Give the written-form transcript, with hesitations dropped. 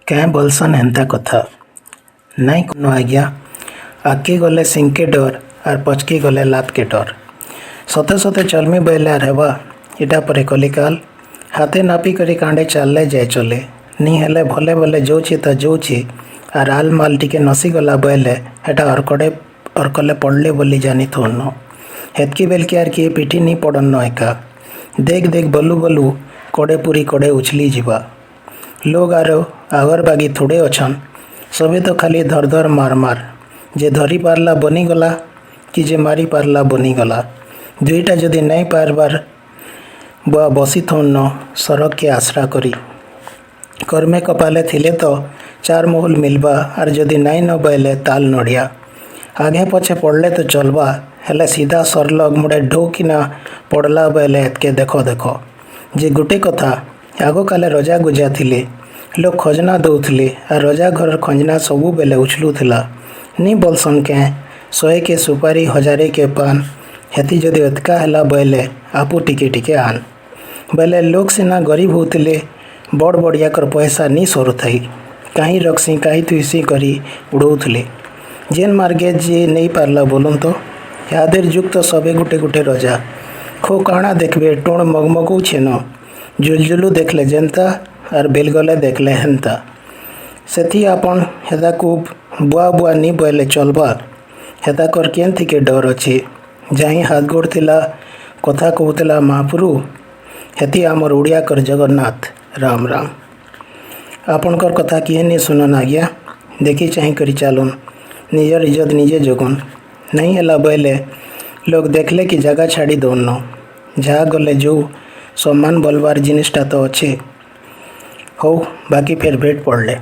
क्या बोलसन हेन्ता कथा नाई कोनो आज्ञा आगे गले सिंके डर आर पचके गले लात के डर सते सते चलमी बैले आर हेबा इटा परे कलिकाल हाथे नापी करी कांडे चालले जाए चले नी हेले भले भले जोची ता जोची आर आल माल टिके नसी गला बैले हेटा अरकले पड़ले बोली जानी थोड़नो हेतकी बेल के आर किए पिठी नी पड़न एका देख देख बलू बलू कड़े पूरी कड़े उछली जीवा लोग आरो आगर बागी थोड़े अछन सबे तो खाली धर धर मार मार जे धरी पारला बनीगला कि जे मारी पारला बनीगला दुईटा जदि नहीं पारबार बुआ बसी थोन सरक के आश्रा करी कर्मे कपाले थिले तो चार मोहल मिलबा आर जदि नहीं न बैले ताल नड़िया आगे पछे पड़ले तो चलबा हेले सीधा सरलग मुड़े ढोकिना पड़ला बैले एतके देखो देखो जे गुटे कथा आग काले रजा गुजा थिले लोग खजना दौले आर रजा घर खंजना सबू बेले उछलुला नी बोलसन के 100 के सुपारी 1000 के पान हेती जदि एतका हैला बैले आपू टिके टिके आन बैले लोग सिना गरीब होते बड़ बड़िया कर पैसा नी सरू थी कहीं रखसी कहीं तुसी करी उड़ौले जेन मार्गे जे नहीं पारला बोलन तो यादेर जुग तो सबे गुटे गुटे रजा खो काणा देखबे टोण मगमगू छेन जुलजुलू देखले जेनता आर बेलगले देखले हेन्ता सेथी आपन हेदा को बुआ बुआ नी बैले चलबा हेदा कर केन थिके डर अच्छे जाही हाथ गोड़ थिला कथा कहूला महाप्रभु हेती आमर उड़िया कर जगन्नाथ राम राम आपनकर कथा किए नहीं सुनन आज्ञा देखी चाही करी चालन निजर इज्जत निजे जगन नहीं हेला बैले लोग देखले कि जगह छाड़ी दौन जहाँ गले जो सम्मान बोलबार जिनिसटा तो अच्छे हो बाकी फिर भेट पड़ले।